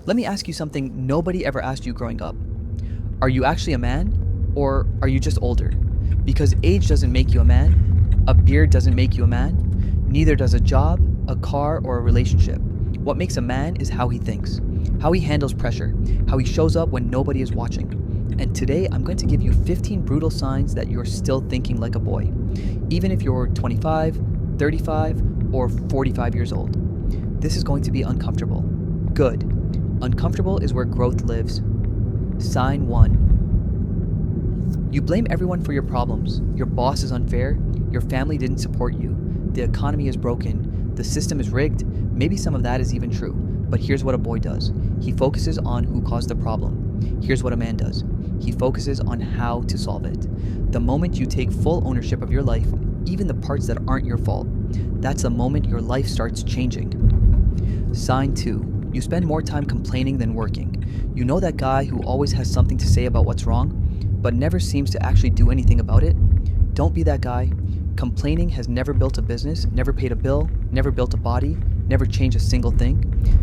Let me ask you something nobody ever asked you growing up. Are you actually a man, or are you just older? Because age doesn't make you a man, a beard doesn't make you a man, neither does a job, a car, or a relationship. What makes a man is how he thinks, how he handles pressure, how he shows up when nobody is watching. And today I'm going to give you 15 brutal signs that you're still thinking like a boy, even if you're 25, 35, or 45 years old. This is going to be uncomfortable. Good. Uncomfortable is where growth lives. Sign 1. You blame everyone for your problems. Your boss is unfair. Your family didn't support you. The economy is broken. The system is rigged. Maybe some of that is even true. But here's what a boy does. He focuses on who caused the problem. Here's what a man does. He focuses on how to solve it. The moment you take full ownership of your life, even the parts that aren't your fault, that's the moment your life starts changing. Sign 2. You spend more time complaining than working. You know that guy who always has something to say about what's wrong, but never seems to actually do anything about it? Don't be that guy. Complaining has never built a business, never paid a bill, never built a body, never changed a single thing.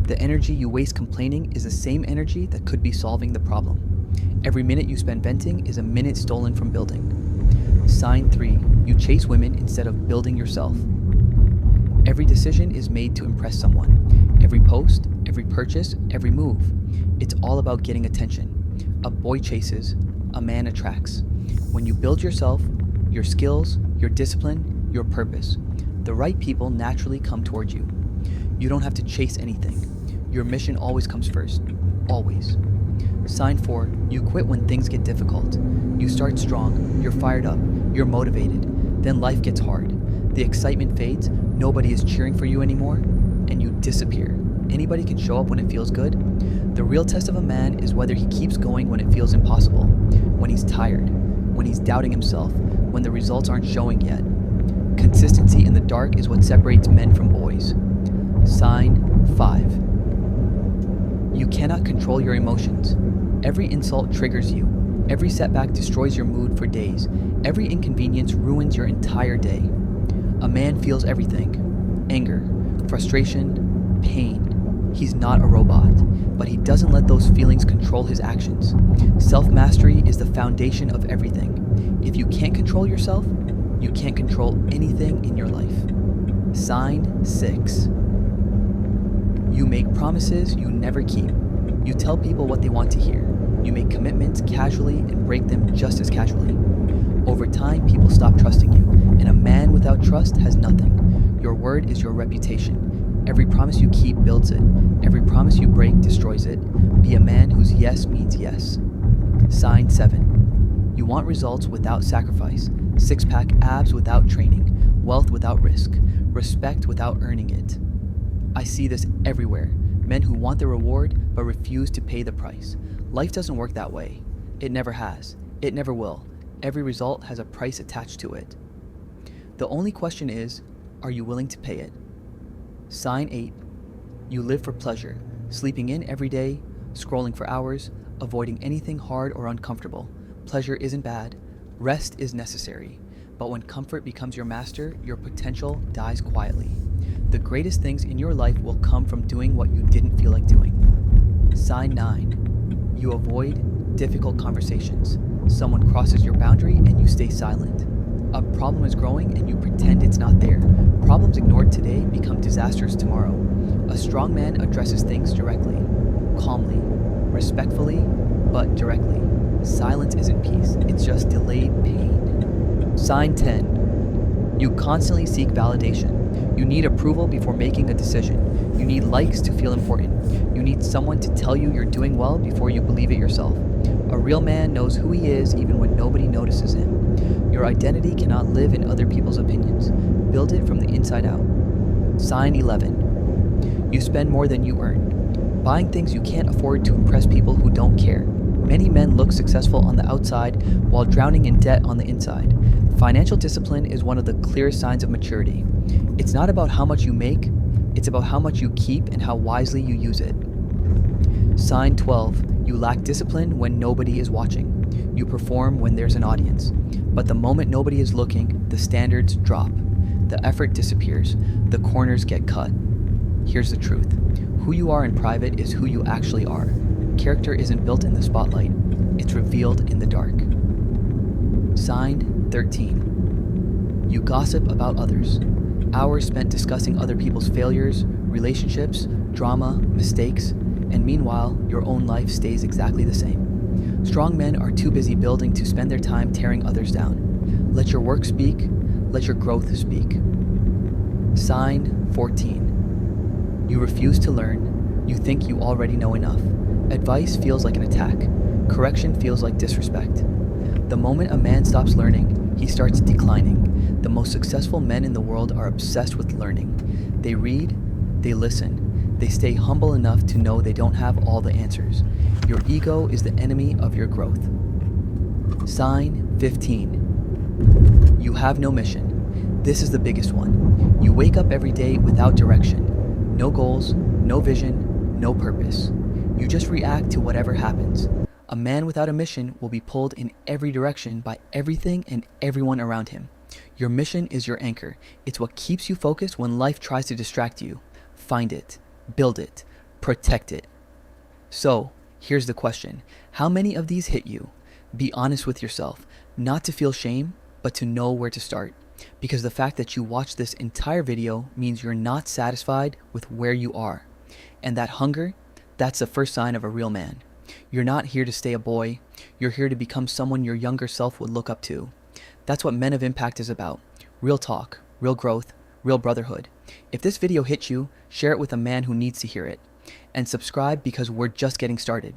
The energy you waste complaining is the same energy that could be solving the problem. Every minute you spend venting is a minute stolen from building. Sign 3. You chase women instead of building yourself. Every decision is made to impress someone. Every post, every purchase, every move. It's all about getting attention. A boy chases, a man attracts. When you build yourself, your skills, your discipline, your purpose, the right people naturally come towards you. You don't have to chase anything. Your mission always comes first. Always. Sign 4. You quit when things get difficult. You start strong, you're fired up, you're motivated. Then life gets hard. The excitement fades, nobody is cheering for you anymore, and you disappear. Anybody can show up when it feels good. The real test of a man is whether he keeps going when it feels impossible, when he's tired, when he's doubting himself, when the results aren't showing yet. Consistency in the dark is what separates men from boys. Sign 5. You cannot control your emotions. Every insult triggers you. Every setback destroys your mood for days. Every inconvenience ruins your entire day. A man feels everything. Anger, frustration, pain. He's not a robot, but he doesn't let those feelings control his actions. Self-mastery is the foundation of everything. If you can't control yourself, you can't control anything in your life. Sign 6. You make promises you never keep. You tell people what they want to hear. You make commitments casually and break them just as casually. Over time, people stop trusting you, and a man without trust has nothing. Your word is your reputation. Every promise you keep builds it. Every promise you break destroys it. Be a man whose yes means yes. Sign 7. You want results without sacrifice. Six-pack abs without training. Wealth without risk. Respect without earning it. I see this everywhere. Men who want the reward but refuse to pay the price. Life doesn't work that way. It never has. It never will. Every result has a price attached to it. The only question is, are you willing to pay it? Sign 8. You live for pleasure, sleeping in every day, scrolling for hours, avoiding anything hard or uncomfortable. Pleasure isn't bad. Rest is necessary. But when comfort becomes your master, your potential dies quietly. The greatest things in your life will come from doing what you didn't feel like doing. Sign 9. You avoid difficult conversations. Someone crosses your boundary and you stay silent. A problem is growing and you pretend it's not there. Problems ignored today become disasters tomorrow. A strong man addresses things directly, calmly, respectfully, but directly. Silence isn't peace, it's just delayed pain. Sign 10. You constantly seek validation. You need approval before making a decision. You need likes to feel important. You need someone to tell you you're doing well before you believe it yourself. A real man knows who he is even when nobody notices him. Your identity cannot live in other people's opinions. Build it from the inside out. Sign 11. You spend more than you earn. Buying things you can't afford to impress people who don't care. Many men look successful on the outside while drowning in debt on the inside. Financial discipline is one of the clearest signs of maturity. It's not about how much you make, it's about how much you keep and how wisely you use it. Sign 12. You lack discipline when nobody is watching. You perform when there's an audience. But the moment nobody is looking, the standards drop. The effort disappears. The corners get cut. Here's the truth. Who you are in private is who you actually are. Character isn't built in the spotlight, it's revealed in the dark. Sign 13. You gossip about others. Hours spent discussing other people's failures, relationships, drama, mistakes, and meanwhile, your own life stays exactly the same. Strong men are too busy building to spend their time tearing others down. Let your work speak, let your growth speak. Sign 14. You refuse to learn. You think you already know enough. Advice feels like an attack. Correction feels like disrespect. The moment a man stops learning, he starts declining. The most successful men in the world are obsessed with learning. They read, they listen, they stay humble enough to know they don't have all the answers. Your ego is the enemy of your growth. Sign 15. You have no mission. This is the biggest one. You wake up every day without direction. No goals, no vision, no purpose. You just react to whatever happens. A man without a mission will be pulled in every direction by everything and everyone around him. Your mission is your anchor. It's what keeps you focused when life tries to distract you. Find it, build it, protect it. So, here's the question. How many of these hit you? Be honest with yourself, not to feel shame, but to know where to start. Because the fact that you watched this entire video means you're not satisfied with where you are. And that hunger, that's the first sign of a real man. You're not here to stay a boy. You're here to become someone your younger self would look up to. That's what Men of Impact is about. Real talk, real growth, real brotherhood. If this video hit you, share it with a man who needs to hear it. And subscribe because we're just getting started.